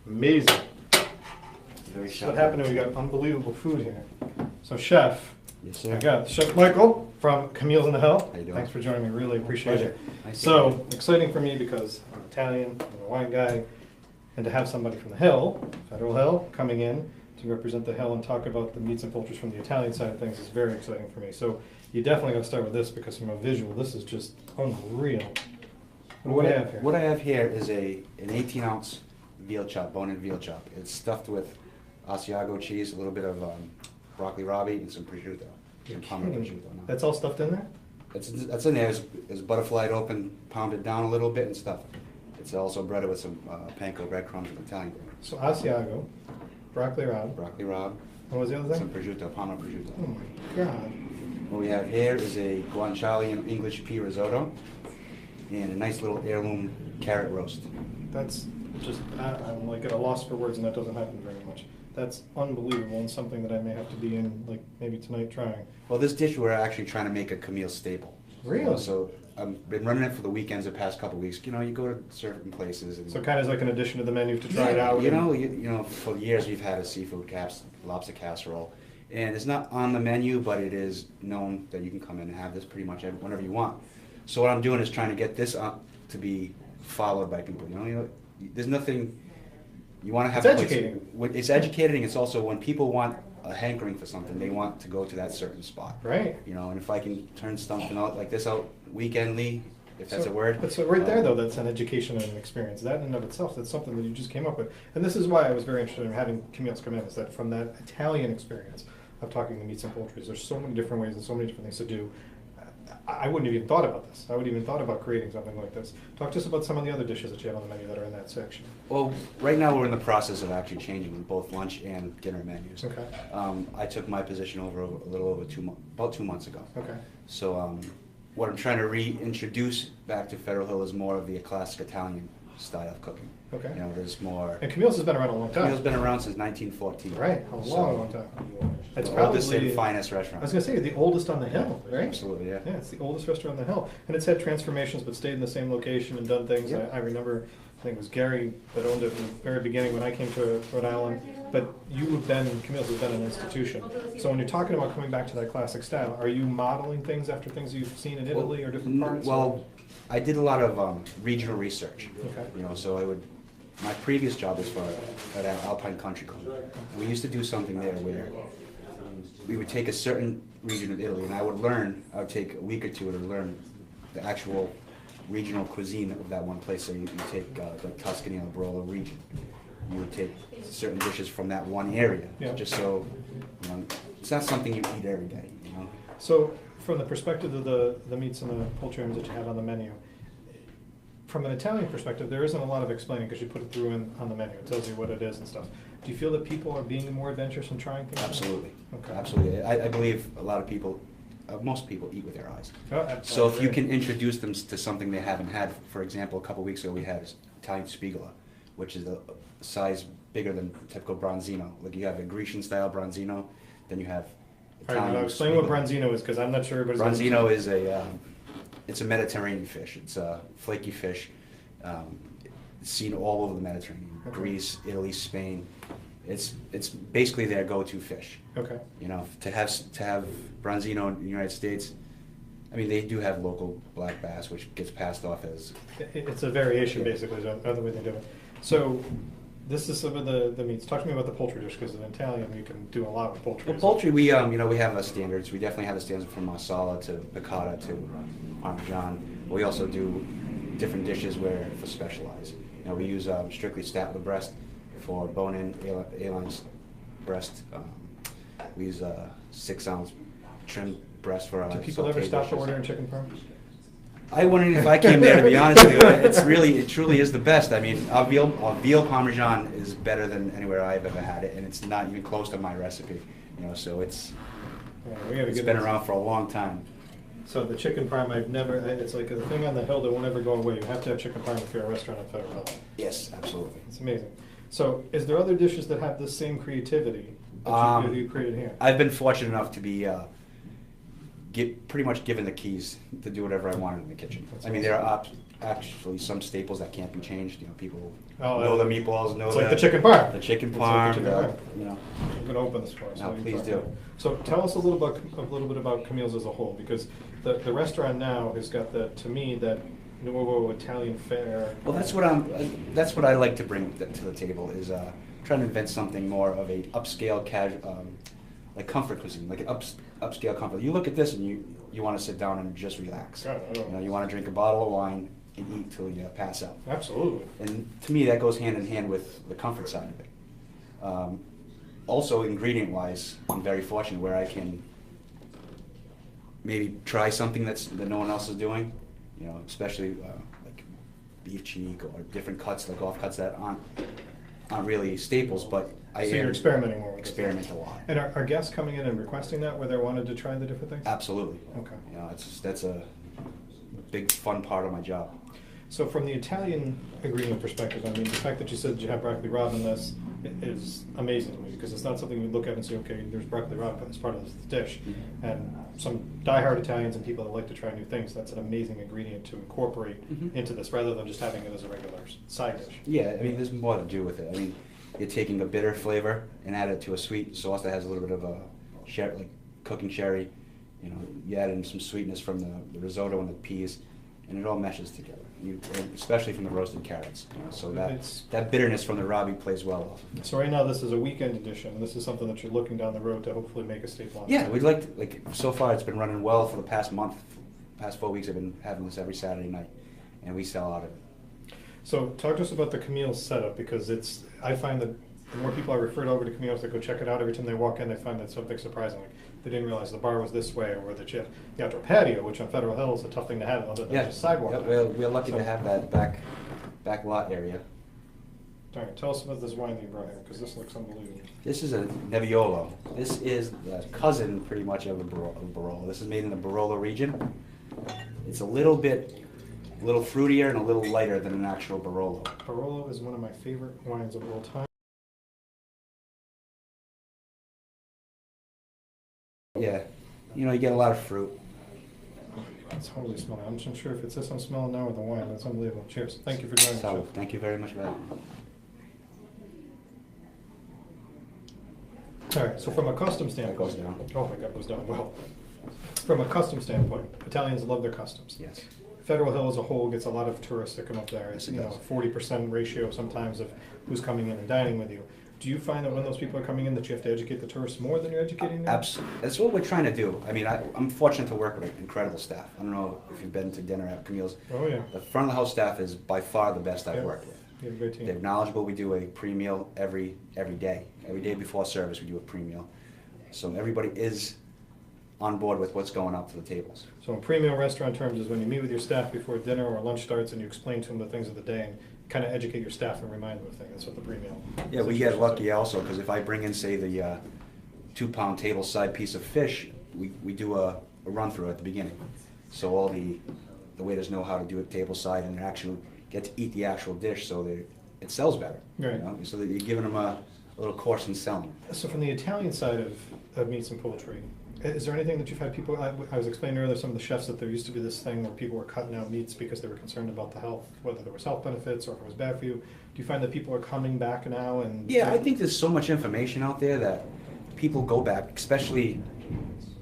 Amazing. Very So sharp. what happened is we got unbelievable food here. So chef, Yes, sir. I got Chef Michael from Camilles in the Hill. How you doing? Thanks for joining me, really appreciate Pleasure. it. Nice to So, meet you. exciting for me because I'm Italian, I'm a wine guy, and to have somebody from the Hill, Federal Hill, coming in to represent the Hill and talk about the meats and poultry from the Italian side of things is very exciting for me. So you definitely gotta start with this because from a visual, this is just unreal. What do we have here? What I have here is an 18-ounce veal chop, bone-in veal chop. It's stuffed with Asiago cheese, a little bit of broccoli rabe, and some prosciutto. You're Some Parma kidding. prosciutto. No. That's all stuffed in there? That's in there. It's butterflied open, pounded down a little bit, and stuffed. It's also breaded with some panko breadcrumbs and Italian bread. So Asiago, broccoli rabe, Broccoli rabe, and what was the other some thing? prosciutto, Parma prosciutto. Oh my God. What we have here is a guanciale and English pea risotto, and a nice little heirloom carrot roast. That's just, I'm like at a loss for words and that doesn't happen very much. That's unbelievable and something that I may have to be in, like, maybe tonight trying. Well, this dish we're actually trying to make a Camille staple. Really? So I've been running it for the weekends the past couple of weeks. You know, you go to certain places and So kind of like an addition to the menu to try it out. You and- know, you know, for years we've had a seafood lobster casserole, and it's not on the menu, but it is known that you can come in and have this pretty much whenever you want. So what I'm doing is trying to get this up to be followed by people. You know, there's nothing. You want to have. It's educating. It's educating. It's also when people want a hankering for something, they want to go to that certain spot. Right. You know, and if I can turn something out like this out weekendly, if that's So- a word. But so right there though, that's an education and an experience. That in and of itself, that's something that you just came up with. And this is why I was very interested in having Camille's come in, is that from that Italian experience of talking to meats and poultries, there's so many different ways and so many different things to do. I wouldn't have even thought about this. I wouldn't even thought about creating something like this. Talk to us about some of the other dishes that you have on the menu that are in that section. Well, right now we're in the process of actually changing both lunch and dinner menus. Okay. I took my position over a little over about 2 months ago. Okay. So what I'm trying to reintroduce back to Federal Hill is more of the classic Italian style of cooking. Okay. You know, there's more. And Camille's has been around a long time. Camille's been around since 1914. Right, a long time. It's The oldest probably, and finest I restaurant. was gonna say, the oldest on the hill, right? Absolutely, yeah. Yeah, it's the oldest restaurant on the hill. And it's had transformations, but stayed in the same location and done things. Yeah. I remember, I think it was Gary that owned it from the very beginning when I came to Rhode Island. But you have been, Camille's has been an institution. So when you're talking about coming back to that classic style, are you modeling things after things you've seen in Italy or different parts? Well, I did a lot of regional research. Okay. You know, so my previous job was at Alpine Country Club. We used to do something there where we would take a certain region of Italy, and I would take a week or two to learn the actual regional cuisine of that one place. So you take the Tuscany and the Barolo region. You would take certain dishes from that one area, Yeah. just so, you know, it's not something you eat every day, you know. So from the perspective of the meats and the poultry items that you have on the menu, from an Italian perspective, there isn't a lot of explaining because you put it through on the menu. It tells you what it is and stuff. Do you feel that people are being more adventurous and trying things? Absolutely. Okay. Absolutely. I believe a lot of people, most people eat with their eyes. Oh, absolutely. So if you can introduce them to something they haven't had, for example, a couple weeks ago we had Italian spiegola, which is a size bigger than typical branzino. Like you have a Grecian style branzino, then you have All right, Italian. now explain what spiegola. branzino is because I'm not sure everybody's gonna- Branzino is it's a Mediterranean fish. It's a flaky fish. It's seen all over the Mediterranean, Okay. Greece, Italy, Spain. It's basically their go-to fish. Okay. You know, to have branzino in the United States, I mean, they do have local black bass, which gets passed off as. It's a variation, basically, is the other way they do it. So this is some of the meats. Talk to me about the poultry dish because in Italian you can do a lot with poultry. Well, poultry, we we have our standards. We definitely have the standards from marsala to piccata to parmesan. We also do different dishes where for specialized. You know, we use strictly statler breast for bone-in A-line breast. We use 6-ounce trim breast for our. Do people ever sauté stop dishes. ordering chicken parm? I wondered if I came there, to be honest with you. It truly is the best. I mean, our veal parmesan is better than anywhere I've ever had it, and it's not even close to my recipe. You know, so it's Yeah, we gotta get been this. around for a long time. So the chicken parm, it's like a thing on the hill that won't ever go away. You have to have chicken parm if you're a restaurant in Federal Hill. Yes, absolutely. It's amazing. So is there other dishes that have this same creativity that you created here? I've been fortunate enough to be pretty much given the keys to do whatever I wanted in the kitchen. That's I mean, awesome. there are actually some staples that can't be changed. You know, people Oh, know the meatballs, know it's like the chicken parm. The chicken It's like parm, the chicken parm. you know. I'm going to open this for us. No, please do. So tell us a little bit about Camilles as a whole, because the restaurant now has got that, to me, that Nuovo Italian fare. Well, that's what I like to bring to the table is trying to invent something more of a upscale casual, like comfort cuisine, like an upscale comfort. You look at this and you want to sit down and just relax. You know, you want to drink a bottle of wine and eat till you pass out. Absolutely. And to me, that goes hand in hand with the comfort side of it. Also, ingredient-wise, I'm very fortunate where I can maybe try something that no one else is doing. You know, especially like beef cheek or different cuts, like off cuts that aren't really staples, but So you're experimenting more with it. experiment a lot. And are guests coming in and requesting that, where they wanted to try the different things? Absolutely. Okay. You know, that's a big fun part of my job. So from the Italian ingredient perspective, I mean, the fact that you said you have broccoli rabe in this is amazing to me, because it's not something you look at and say, okay, there's broccoli rabe as part of this dish. Mm-hmm. And some diehard Italians and people that like to try new things, that's an amazing ingredient to incorporate Mhm. into this, rather than just having it as a regular side dish. Yeah, I mean, there's more to do with it. I mean, you're taking a bitter flavor and add it to a sweet sauce that has a little bit of a sherry, like cooking sherry. You know, you add in some sweetness from the risotto and the peas, and it all meshes together. Especially from the roasted carrots. You know, so that bitterness from the rabi plays well off of it. So right now, this is a weekend edition. This is something that you're looking down the road to hopefully make a staple on. Yeah, we'd like so far it's been running well for the past month. Past 4 weeks I've been having this every Saturday night, and we sell out of it. So talk to us about the Camilles setup, because I find that the more people I referred over to Camilles that go check it out, every time they walk in, they find that something surprising. Like they didn't realize the bar was this way, or that you have the outdoor patio, which on Federal Hill is a tough thing to have, other than just sidewalk. Yeah, we're lucky to have that back lot area. All right, tell us about this wine that you brought here, because this looks unbelievable. This is a Nebbiolo. This is the cousin, pretty much, of a Barolo. This is made in the Barolo region. It's a little fruitier and a little lighter than an actual Barolo. Barolo is one of my favorite wines of all time. Yeah, you know, you get a lot of fruit. It's totally smelling. I'm not sure if it's this I'm smelling now or the wine. That's unbelievable. Cheers. Thank you for joining So, us. thank you very much for that. All right, so from a custom standpoint. goes down. Oh my God, it goes down well. From a custom standpoint, Italians love their customs. Yes. Federal Hill as a whole gets a lot of tourists that come up there. It's, Yes, it does. 40% ratio sometimes of who's coming in and dining with you. Do you find that when those people are coming in that you have to educate the tourists more than you're educating them? Absolutely. That's what we're trying to do. I mean, I'm fortunate to work with an incredible staff. I don't know if you've been to dinner at Camilles. Oh, yeah. The front of the house staff is by far the best I've Yeah. worked with. You have a great team. They're knowledgeable. We do a pre-meal every day. Every day before service, we do a pre-meal. So everybody is on board with what's going up to the tables. So in pre-meal restaurant terms is when you meet with your staff before dinner or lunch starts and you explain to them the things of the day and kind of educate your staff and remind them of things. That's what the pre-meal. Yeah, we get lucky also, because if I bring in, say, the 2-pound table side piece of fish, we do a run-through at the beginning. So all the waiters know how to do it table side and they actually get to eat the actual dish, so it sells better. Right. You know? So that you're giving them a little course in selling. So from the Italian side of meats and poultry, is there anything that you've had people, I was explaining earlier, some of the chefs, that there used to be this thing where people were cutting out meats because they were concerned about the health, whether there was health benefits or if it was bad for you. Do you find that people are coming back now and? Yeah, I think there's so much information out there that people go back, especially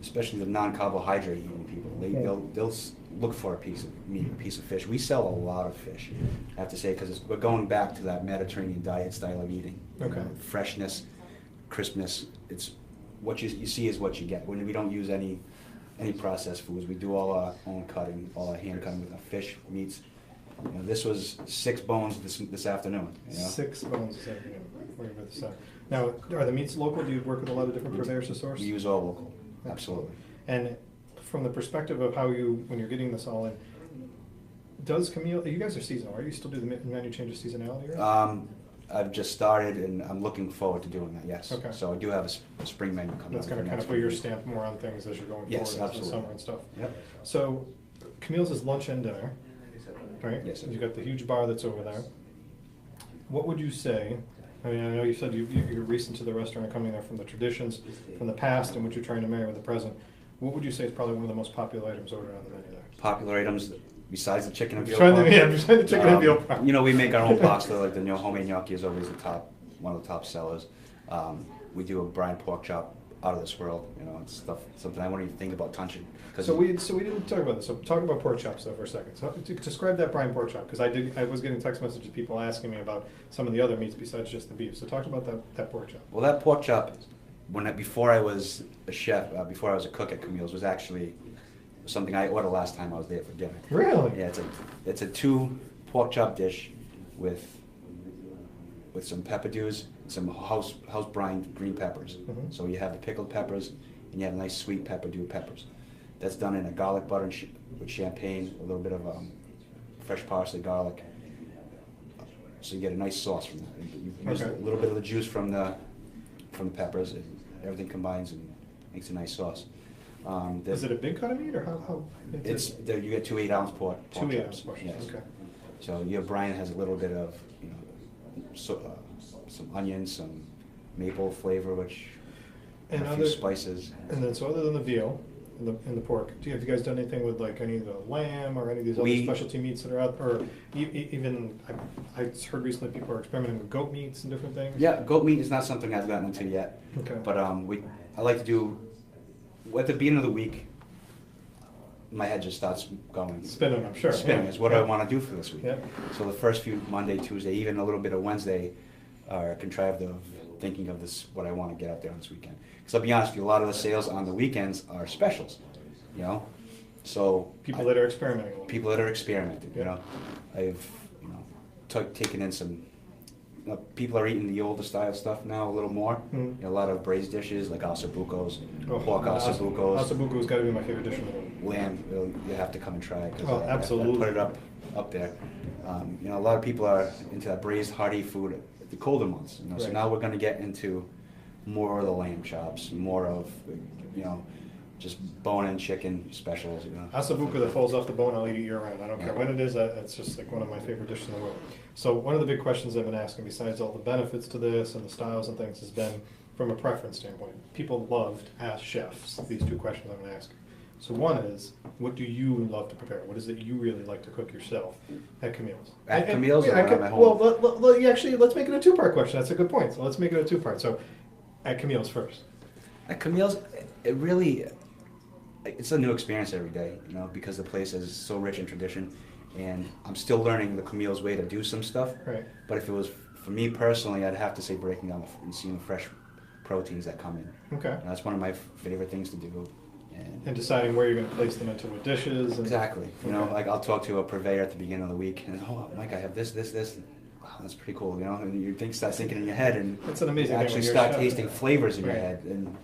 the non-carbohydrate eating people. They'll look for a piece of meat, a piece of fish. We sell a lot of fish, I have to say, because we're going back to that Mediterranean diet style of eating. Okay. You know, freshness, crispness. It's what you see is what you get. When we don't use any processed foods, we do all our own cutting, all our hand cutting with our fish, meats. You know, this was 6 bones this afternoon. You know? 6 bones this afternoon. Now, are the meats local? Do you work with a lot of different purveyors to source? We use all local, absolutely. And from the perspective of how when you're getting this all in, does Camille, you guys are seasonal, right? You still do the menu changes seasonality, right? I've just started, and I'm looking forward to doing that, yes. Okay. So I do have a spring menu coming That's up. going to kind of put your stamp more on things as you're going Yes, forward into the absolutely. summer and stuff. Yep. So Camille's is lunch and dinner, right? Yes. You've got the huge bar that's over there. What would you say, I mean, I know you said you're recent to the restaurant, coming there from the traditions, from the past, and what you're trying to marry with the present. What would you say is probably one of the most popular items ordered on the menu there? Popular items, besides the chicken and veal Trying parm. the, yeah, I'm trying the chicken and veal parm. You know, we make our own pasta. Like the homemade gnocchi is always one of the top sellers. We do a brine pork chop out of this world. You know, it's something I wouldn't even think about touching. So we didn't talk about this. So talk about pork chops though for a second. So describe that brine pork chop, because I was getting text messages, people asking me about some of the other meats besides just the beef. So talk about that pork chop. Well, that pork chop, before I was a chef, before I was a cook at Camilles, was actually something I ordered last time I was there for dinner. Really? Yeah, it's a 2 pork chop dish with some pepperdews, some house brine green peppers. Mhm. So you have the pickled peppers, and you have nice sweet pepperdew peppers. That's done in a garlic butter with champagne, a little bit of fresh parsley, garlic. So you get a nice sauce from that. You use Okay. a little bit of the juice from the peppers, and everything combines and makes a nice sauce. Is it a big cut of meat or how? You get 2 8-ounce pork 2 chops. 8-ounce portions. Yes. Okay. So your brine has a little bit of, some onions, some maple flavor, which And a few spices. And then, so other than the veal and the pork, have you guys done anything with like any of the lamb or any of these other specialty meats that are out, or even I heard recently people are experimenting with goat meats and different things? Yeah, goat meat is not something I've gotten into yet. Okay. But I like to do, at the beginning of the week, my head just starts going. Spinning, I'm sure. Spinning yeah. is what I want to do for this week. Yeah. So the first few, Monday, Tuesday, even a little bit of Wednesday, are contrived of thinking of this, what I want to get out there on this weekend. Because I'll be honest with you, a lot of the sales on the weekends are specials, you know? So People that are experimenting a little. people that are experimenting, you Yeah. know? I've, taken in some, people are eating the older style stuff now a little more. Mhm. You know, a lot of braised dishes like ossobucos, Oh, pork ossobucos, Ossobuco's got to be my favorite dish in the world. lamb. You have to come and try it. 'Cause Oh, I absolutely. put it up there. A lot of people are into that braised hearty food the colder months. So Right. now we're going to get into more of the lamb chops, more of just bone-in chicken specials. Ossobuco that falls off the bone, I'll eat it year round. I don't care Yeah. when it is. It's just like one of my favorite dishes in the world. So one of the big questions I've been asking, besides all the benefits to this and the styles and things, has been from a preference standpoint. People love to ask chefs these 2 questions I'm going to ask. So one is, what do you love to prepare? What is it you really like to cook yourself at Camilles? At Camilles or yeah, at my home? Well, actually, let's make it a 2-part question. That's a good point. So let's make it a 2-part. So at Camilles first. At Camilles, it's a new experience every day, because the place is so rich in tradition, and I'm still learning the Camilles way to do some stuff. Right. But if it was for me personally, I'd have to say breaking down and seeing the fresh proteins that come in. Okay. And that's one of my favorite things to do. And deciding where you're going to place them into what dishes. And, Exactly. Okay. Like I'll talk to a purveyor at the beginning of the week, and Mike, I have this. Wow, that's pretty cool. And you start thinking in your head, and It's an amazing you thing actually when you're a start chef. tasting flavors in your Right. head, and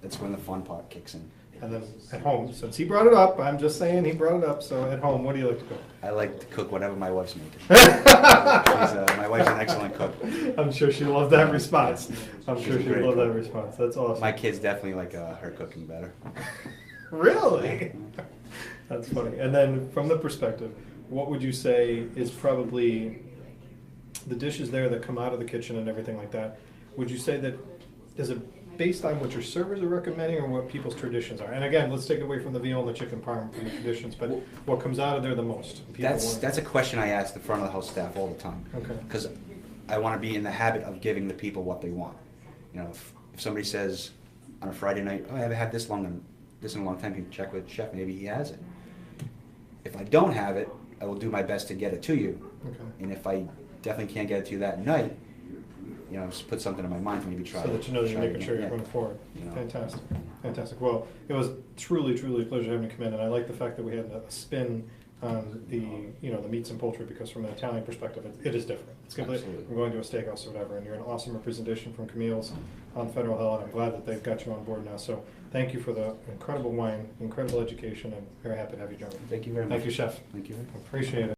that's when the fun part kicks in. And then at home, since he brought it up, I'm just saying he brought it up. So at home, what do you like to cook? I like to cook whatever my wife's making. My wife's an excellent cook. I'm sure she loved that response. I'm She's sure a she great loved that cook. response. That's awesome. My kids definitely like her cooking better. Really? That's funny. And then from the perspective, what would you say is probably the dishes there that come out of the kitchen and everything like that? Would you say that, is it based on what your servers are recommending or what people's traditions are? And again, let's take away from the veal and the chicken parm from the traditions, but what comes out of there the most? People want- That's a question I ask the front of the house staff all the time. Okay. Because I want to be in the habit of giving the people what they want. If somebody says on a Friday night, "Oh, I haven't had this in a long time," you can check with the chef, maybe he has it. If I don't have it, I will do my best to get it to you. Okay. And if I definitely can't get it to you that night, just put something in my mind to maybe try. So that you know that you're try making again. sure you're Yeah. going forward. You know. Fantastic. Fantastic. Well, it was truly, truly a pleasure having you come in, and I like the fact that we had a spin on the meats and poultry, because from an Italian perspective, it is different. It's completely, Absolutely. we're going to a steakhouse or whatever, and you're an awesome representation from Camilles on Federal Hill, and I'm glad that they've got you on board now. So thank you for the incredible wine, incredible education, and very happy to have you join me. Thank you very much. Thank you, Chef. Thank you very much. Appreciate it.